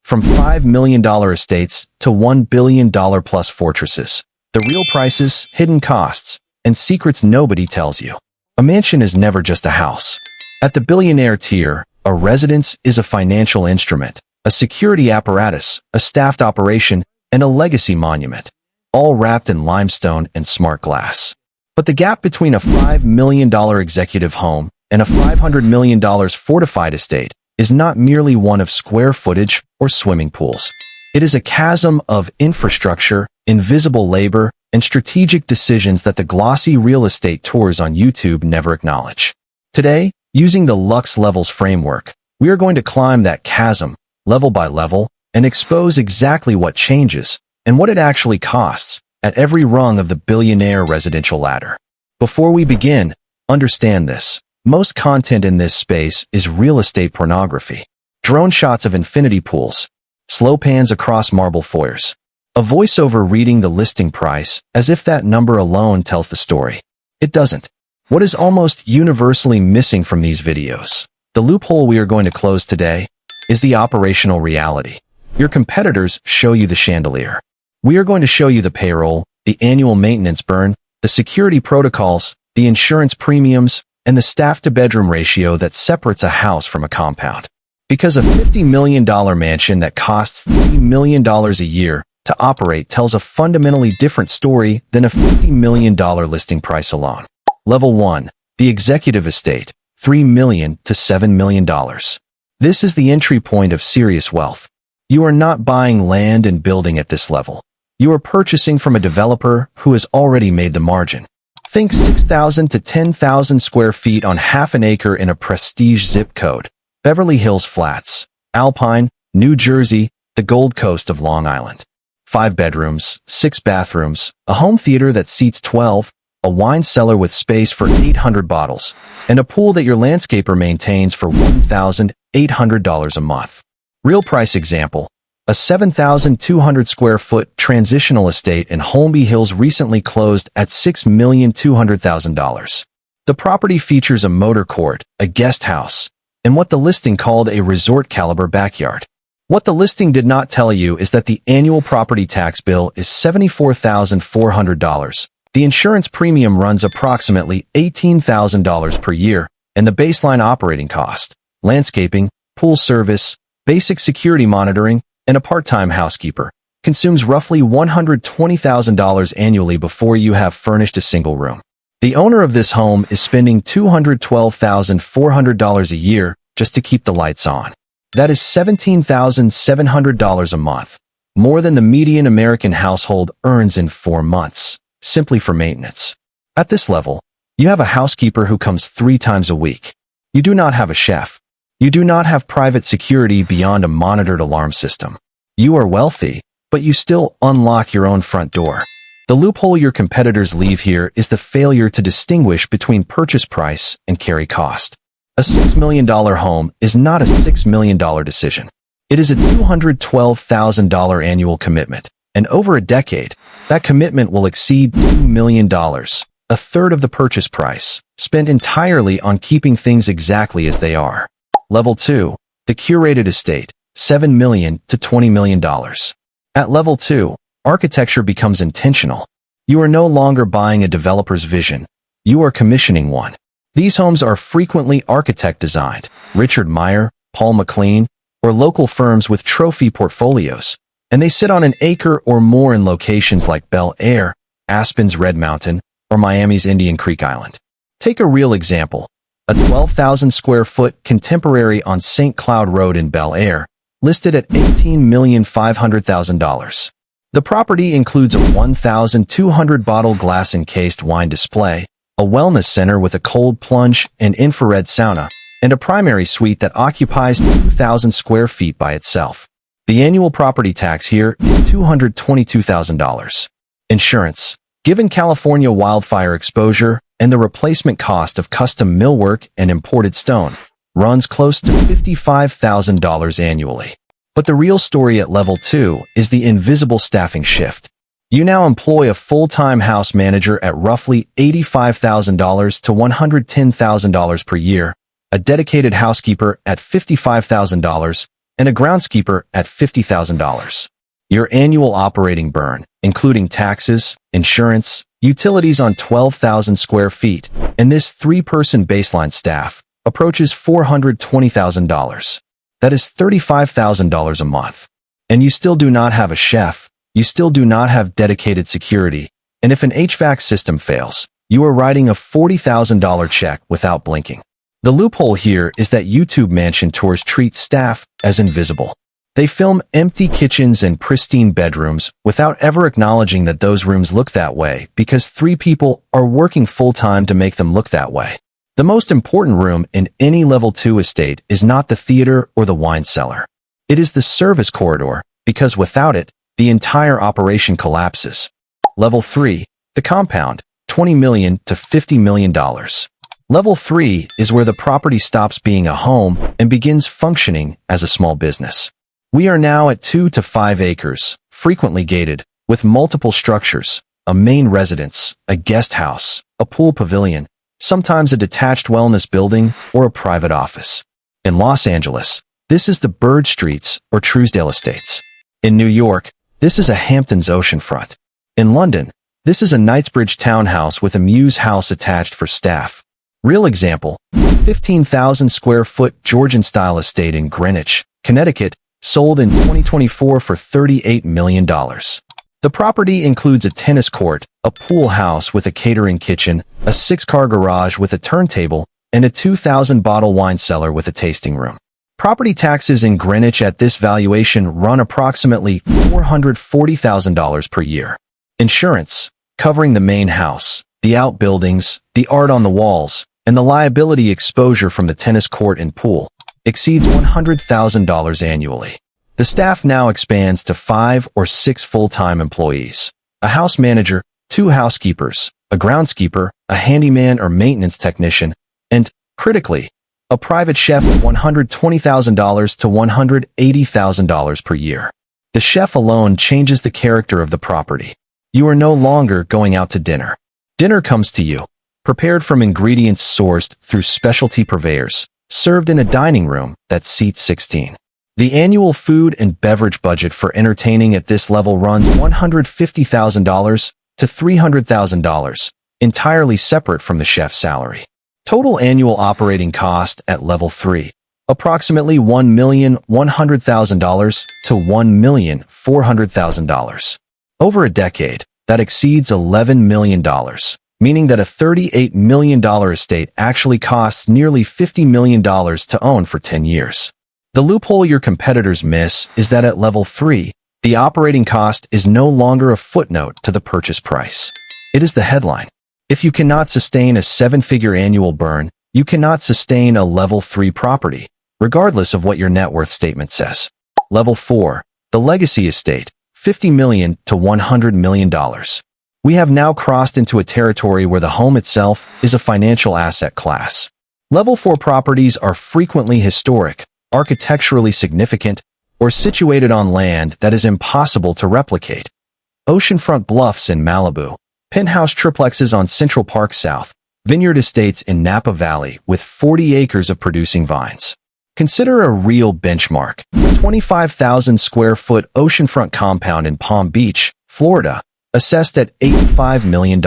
from $5 million estates to $1 billion plus fortresses. The real prices, hidden costs, and secrets nobody tells you. A mansion is never just a house. At the billionaire tier, a residence is a financial instrument, a security apparatus, a staffed operation, and a legacy monument, all wrapped in limestone and smart glass. But the gap between a $5 million executive home and a $500 million fortified estate is not merely one of square footage or swimming pools. It is a chasm of infrastructure, invisible labor, and strategic decisions that the glossy real estate tours on YouTube never acknowledge. Today, using the Lux Levels framework, we are going to climb that chasm, level by level, and expose exactly what changes and what it actually costs at every rung of the billionaire residential ladder. Before we begin, understand this. Most content in this space is real estate pornography. Drone shots of infinity pools, slow pans across marble foyers, a voiceover reading the listing price as if that number alone tells the story. It doesn't. What is almost universally missing from these videos, the loophole we are going to close today, is the operational reality. Your competitors show you the chandelier. We are going to show you the payroll, the annual maintenance burn, the security protocols, the insurance premiums, and the staff-to-bedroom ratio that separates a house from a compound. Because a $50 million mansion that costs $3 million a year to operate tells a fundamentally different story than a $50 million listing price alone. Level 1. The executive estate, $3 million to $7 million. This is the entry point of serious wealth. You are not buying land and building at this level. You are purchasing from a developer who has already made the margin. Think 6,000 to 10,000 square feet on half an acre in a prestige zip code. Beverly Hills Flats, Alpine, New Jersey, the Gold Coast of Long Island. 5 bedrooms, 6 bathrooms, a home theater that seats 12, a wine cellar with space for 800 bottles, and a pool that your landscaper maintains for $1,800 a month. Real price example. A 7,200 square foot transitional estate in Holmby Hills recently closed at $6,200,000. The property features a motor court, a guest house, and what the listing called a resort-caliber backyard. What the listing did not tell you is that the annual property tax bill is $74,400. The insurance premium runs approximately $18,000 per year, and the baseline operating cost, landscaping, pool service, basic security monitoring, and a part-time housekeeper, consumes roughly $120,000 annually before you have furnished a single room. The owner of this home is spending $212,400 a year just to keep the lights on. That is $17,700 a month, more than the median American household earns in 4 months, simply for maintenance. At this level, you have a housekeeper who comes 3 times a week. You do not have a chef. You do not have private security beyond a monitored alarm system. You are wealthy, but you still unlock your own front door. The loophole your competitors leave here is the failure to distinguish between purchase price and carry cost. A $6 million home is not a $6 million decision. It is a $212,000 annual commitment, and over a decade, that commitment will exceed $2 million, a third of the purchase price, spent entirely on keeping things exactly as they are. Level 2. The curated estate, $7 million to $20 million. At level 2, architecture becomes intentional. You are no longer buying a developer's vision. You are commissioning one. These homes are frequently architect-designed, Richard Meyer, Paul McLean, or local firms with trophy portfolios, and they sit on an acre or more in locations like Bel Air, Aspen's Red Mountain, or Miami's Indian Creek Island. Take a real example. A 12,000 square foot contemporary on St. Cloud Road in Bel Air, listed at $18,500,000. The property includes a 1,200 bottle glass encased wine display, a wellness center with a cold plunge and infrared sauna, and a primary suite that occupies 2,000 square feet by itself. The annual property tax here is $222,000. Insurance. Given California wildfire exposure and the replacement cost of custom millwork and imported stone, runs close to $55,000 annually. But the real story at level 2 is the invisible staffing shift. You now employ a full-time house manager at roughly $85,000 to $110,000 per year, a dedicated housekeeper at $55,000, and a groundskeeper at $50,000. Your annual operating burn, including taxes, insurance, utilities on 12,000 square feet, and this three-person baseline staff, approaches $420,000. That is $35,000 a month. And you still do not have a chef, you still do not have dedicated security, and if an HVAC system fails, you are writing a $40,000 check without blinking. The loophole here is that YouTube Mansion Tours treat staff as invisible. They film empty kitchens and pristine bedrooms without ever acknowledging that those rooms look that way because 3 people are working full-time to make them look that way. The most important room in any Level 2 estate is not the theater or the wine cellar. It is the service corridor, because without it, the entire operation collapses. Level 3, the compound, $20 million to $50 million. Level 3 is where the property stops being a home and begins functioning as a small business. We are now at 2 to 5 acres, frequently gated, with multiple structures, a main residence, a guest house, a pool pavilion, sometimes a detached wellness building or a private office. In Los Angeles, this is the Bird Streets or Truesdale Estates. In New York, this is a Hamptons oceanfront. In London, this is a Knightsbridge townhouse with a mews house attached for staff. Real example, 15,000 square foot Georgian-style estate in Greenwich, Connecticut, sold in 2024 for $38 million. The property includes a tennis court, a pool house with a catering kitchen, a 6-car garage with a turntable, and a 2,000-bottle wine cellar with a tasting room. Property taxes in Greenwich at this valuation run approximately $440,000 per year. Insurance, covering the main house, the outbuildings, the art on the walls, and the liability exposure from the tennis court and pool, exceeds $100,000 annually. The staff now expands to 5 or 6 full-time employees, a house manager, 2 housekeepers, a groundskeeper, a handyman or maintenance technician, and, critically, a private chef of $120,000 to $180,000 per year. The chef alone changes the character of the property. You are no longer going out to dinner. Dinner comes to you, prepared from ingredients sourced through specialty purveyors, served in a dining room that seats 16. The annual food and beverage budget for entertaining at this level runs $150,000 to $300,000, entirely separate from the chef's salary. Total annual operating cost at Level 3, approximately $1,100,000 to $1,400,000. Over a decade, that exceeds $11 million, meaning that a $38 million estate actually costs nearly $50 million to own for 10 years. The loophole your competitors miss is that at Level 3, the operating cost is no longer a footnote to the purchase price. It is the headline. If you cannot sustain a 7-figure annual burn, you cannot sustain a Level 3 property, regardless of what your net worth statement says. Level 4, the legacy estate, $50 million to $100 million. We have now crossed into a territory where the home itself is a financial asset class. Level 4 properties are frequently historic, architecturally significant, or situated on land that is impossible to replicate. Oceanfront bluffs in Malibu, penthouse triplexes on Central Park South, vineyard estates in Napa Valley with 40 acres of producing vines. Consider a real benchmark, a 25,000 square foot oceanfront compound in Palm Beach, Florida, assessed at $85 million.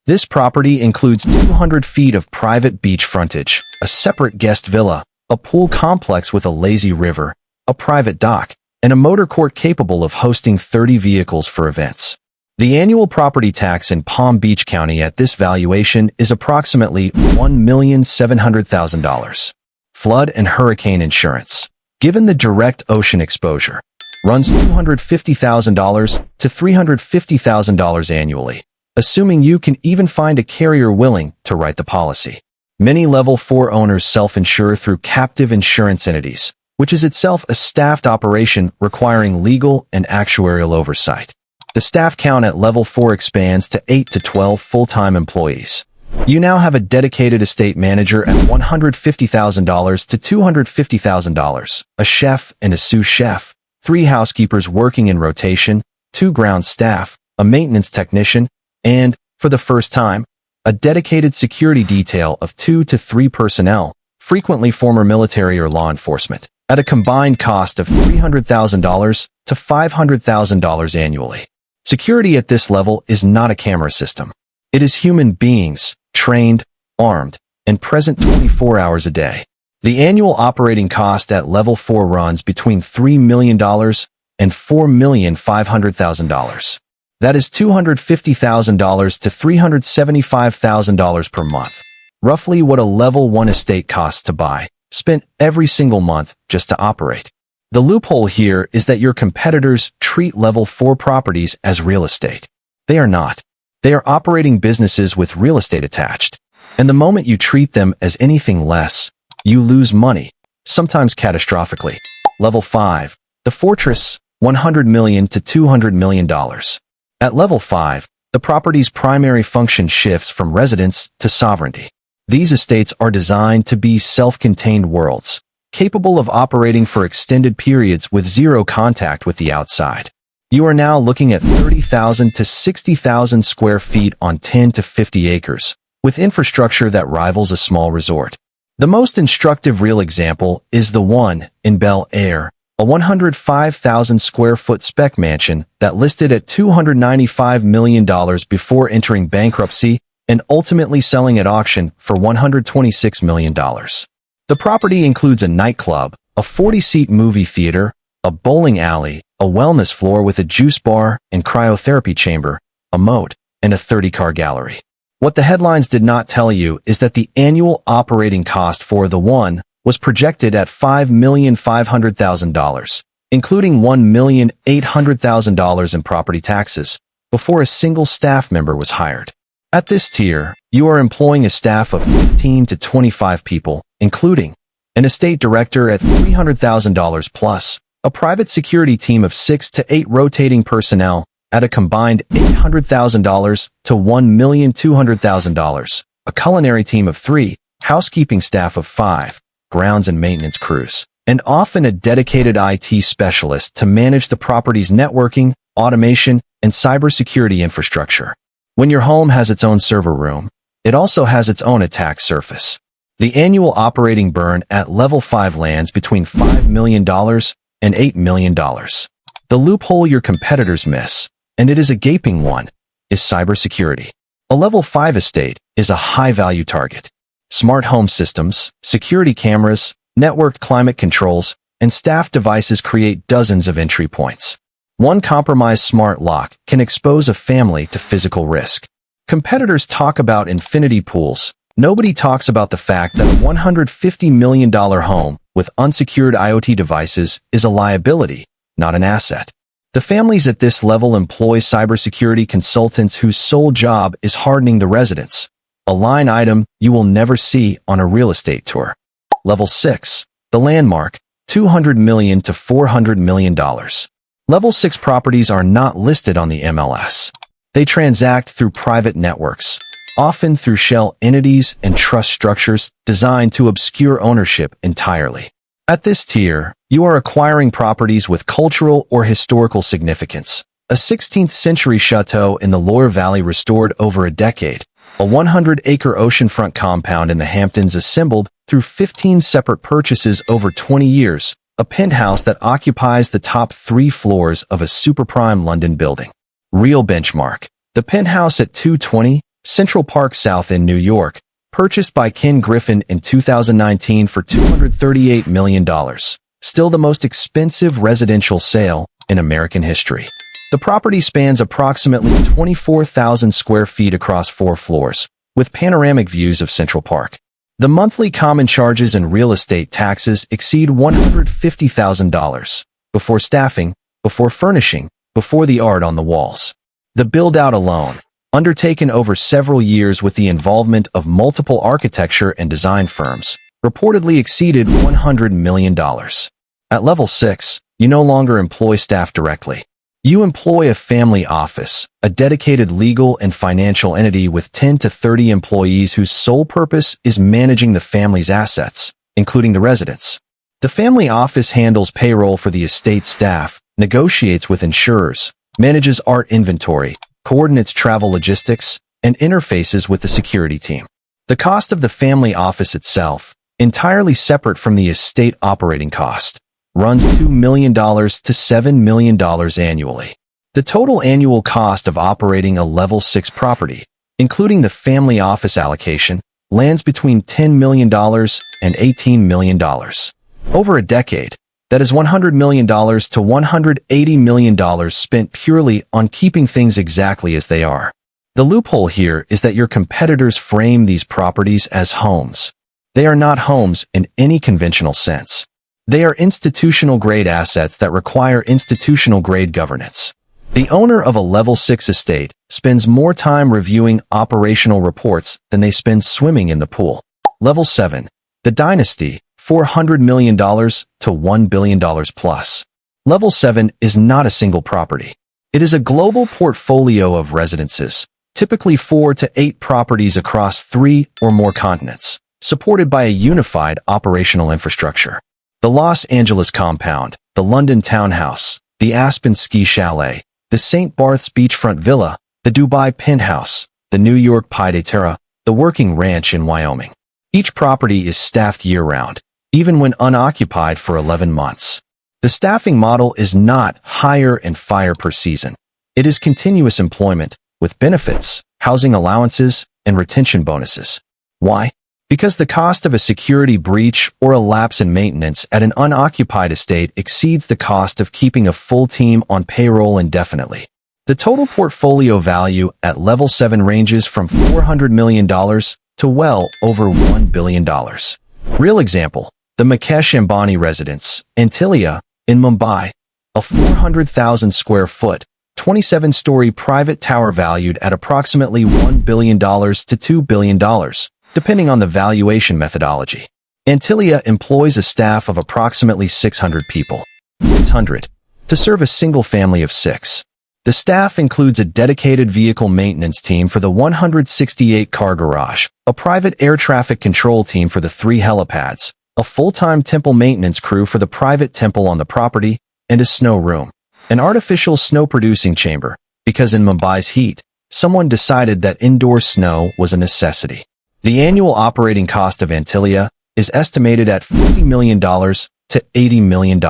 This property includes 200 feet of private beach frontage, a separate guest villa, a pool complex with a lazy river, a private dock, and a motor court capable of hosting 30 vehicles for events. The annual property tax in Palm Beach County at this valuation is approximately $1,700,000. Flood and hurricane insurance, given the direct ocean exposure, runs $250,000 to $350,000 annually, assuming you can even find a carrier willing to write the policy. Many Level 4 owners self-insure through captive insurance entities, which is itself a staffed operation requiring legal and actuarial oversight. The staff count at Level 4 expands to 8 to 12 full-time employees. You now have a dedicated estate manager at $150,000 to $250,000, a chef and a sous chef, 3 housekeepers working in rotation, 2 ground staff, a maintenance technician, and, for the first time, a dedicated security detail of 2 to 3 personnel, frequently former military or law enforcement. at a combined cost of $300,000 to $500,000 annually. Security at this level is not a camera system. It is human beings, trained, armed, and present 24 hours a day. The annual operating cost at level 4 runs between $3 million and $4,500,000. That is $250,000 to $375,000 per month. Roughly what a level 1 estate costs to buy, spent every single month just to operate. The loophole here is that your competitors treat level 4 properties as real estate. They are not. They are operating businesses with real estate attached. And the moment you treat them as anything less, you lose money, sometimes catastrophically. Level 5, the Fortress, $100 million to $200 million. At level 5, the property's primary function shifts from residence to sovereignty. These estates are designed to be self-contained worlds, capable of operating for extended periods with zero contact with the outside. You are now looking at 30,000 to 60,000 square feet on 10 to 50 acres, with infrastructure that rivals a small resort. The most instructive real example is the one in Bel Air, a 105,000 square foot spec mansion that listed at $295 million before entering bankruptcy and ultimately selling at auction for $126 million. The property includes a nightclub, a 40-seat movie theater, a bowling alley, a wellness floor with a juice bar and cryotherapy chamber, a moat, and a 30-car gallery. What the headlines did not tell you is that the annual operating cost for the one was projected at $5,500,000, including $1,800,000 in property taxes, before a single staff member was hired. At this tier, you are employing a staff of 15 to 25 people, including an estate director at $300,000 plus, a private security team of 6 to 8 rotating personnel at a combined $800,000 to $1,200,000, a culinary team of 3, housekeeping staff of 5, grounds and maintenance crews, and often a dedicated IT specialist to manage the property's networking, automation, and cybersecurity infrastructure. When your home has its own server room, it also has its own attack surface. The annual operating burn at level 5 lands between $5 million and $8 million. The loophole your competitors miss, and it is a gaping one, is cybersecurity. A level 5 estate is a high-value target. Smart home systems, security cameras, networked climate controls, and staff devices create dozens of entry points. One compromised smart lock can expose a family to physical risk. Competitors talk about infinity pools. Nobody talks about the fact that a $150 million home with unsecured IoT devices is a liability, not an asset. The families at this level employ cybersecurity consultants whose sole job is hardening the residents, a line item you will never see on a real estate tour. Level 6, the landmark, $200 million to $400 million. Level 6 properties are not listed on the MLS. They transact through private networks, often through shell entities and trust structures designed to obscure ownership entirely. At this tier, you are acquiring properties with cultural or historical significance. A 16th-century chateau in the Loire Valley restored over a decade, a 100-acre oceanfront compound in the Hamptons assembled through 15 separate purchases over 20 years, a penthouse that occupies the top 3 floors of a super-prime London building. Real benchmark. The penthouse at 220 Central Park South in New York, purchased by Ken Griffin in 2019 for $238 million. Still the most expensive residential sale in American history. The property spans approximately 24,000 square feet across 4 floors, with panoramic views of Central Park. The monthly common charges and real estate taxes exceed $150,000, before staffing, before furnishing, before the art on the walls. The build-out alone, undertaken over several years with the involvement of multiple architecture and design firms, reportedly exceeded $100 million. At level 6, you no longer employ staff directly. You employ a family office, a dedicated legal and financial entity with 10 to 30 employees whose sole purpose is managing the family's assets, including the residents. The family office handles payroll for the estate staff, negotiates with insurers, manages art inventory, coordinates travel logistics, and interfaces with the security team. The cost of the family office itself, entirely separate from the estate operating cost, runs $2 million to $7 million annually. The total annual cost of operating a Level 6 property, including the family office allocation, lands between $10 million and $18 million. Over a decade, that is $100 million to $180 million spent purely on keeping things exactly as they are. The loophole here is that your competitors frame these properties as homes. They are not homes in any conventional sense. They are institutional-grade assets that require institutional-grade governance. The owner of a Level 6 estate spends more time reviewing operational reports than they spend swimming in the pool. Level 7. The Dynasty, $400 million to $1 billion plus. Level 7 is not a single property. It is a global portfolio of residences, typically 4 to 8 properties across 3 or more continents, supported by a unified operational infrastructure. The Los Angeles Compound, the London Townhouse, the Aspen Ski Chalet, the St. Barth's Beachfront Villa, the Dubai Penthouse, the New York Pied a Terre, the Working Ranch in Wyoming. Each property is staffed year-round, even when unoccupied for 11 months. The staffing model is not hire and fire per season. It is continuous employment, with benefits, housing allowances, and retention bonuses. Why? Because the cost of a security breach or a lapse in maintenance at an unoccupied estate exceeds the cost of keeping a full team on payroll indefinitely. The total portfolio value at Level 7 ranges from $400 million to well over $1 billion. Real example, the Mukesh Ambani residence, Antilia, in Mumbai, a 400,000 square foot, 27-story private tower valued at approximately $1 billion to $2 billion. Depending on the valuation methodology. Antilia employs a staff of approximately 600 people, 600, to serve a single family of 6. The staff includes a dedicated vehicle maintenance team for the 168-car garage, a private air traffic control team for the 3 helipads, a full-time temple maintenance crew for the private temple on the property, and a snow room, an artificial snow-producing chamber, because in Mumbai's heat, someone decided that indoor snow was a necessity. The annual operating cost of Antilia is estimated at $50 million to $80 million.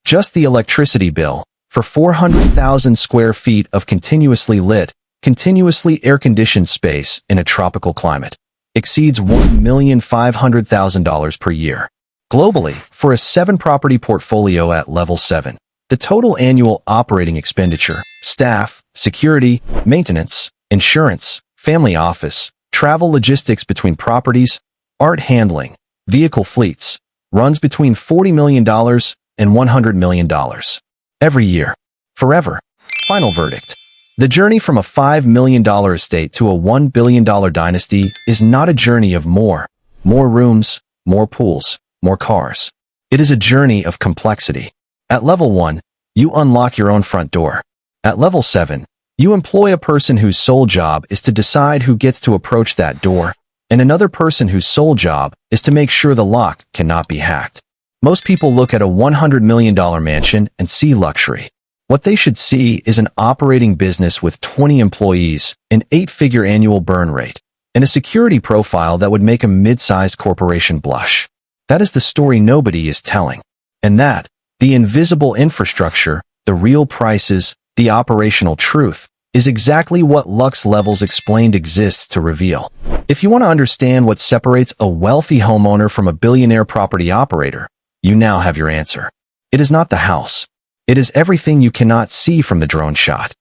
Just the electricity bill, for 400,000 square feet of continuously lit, continuously air-conditioned space in a tropical climate, exceeds $1,500,000 per year. Globally, for a 7-property portfolio at Level 7, the total annual operating expenditure, staff, security, maintenance, insurance, family office, travel logistics between properties, art handling, vehicle fleets, runs between $40 million and $100 million. Every year. Forever. Final verdict. The journey from a $5 million estate to a $1 billion dynasty is not a journey of more rooms, more pools, more cars. It is a journey of complexity. At Level 1, you unlock your own front door. At Level 7, you employ a person whose sole job is to decide who gets to approach that door, and another person whose sole job is to make sure the lock cannot be hacked. Most people look at a $100 million mansion and see luxury. What they should see is an operating business with 20 employees, an 8-figure annual burn rate, and a security profile that would make a mid-sized corporation blush. That is the story nobody is telling. And that, the invisible infrastructure, the real prices, the operational truth, is exactly what Lux Levels Explained exists to reveal. If you want to understand what separates a wealthy homeowner from a billionaire property operator, you now have your answer. It is not the house. It is everything you cannot see from the drone shot.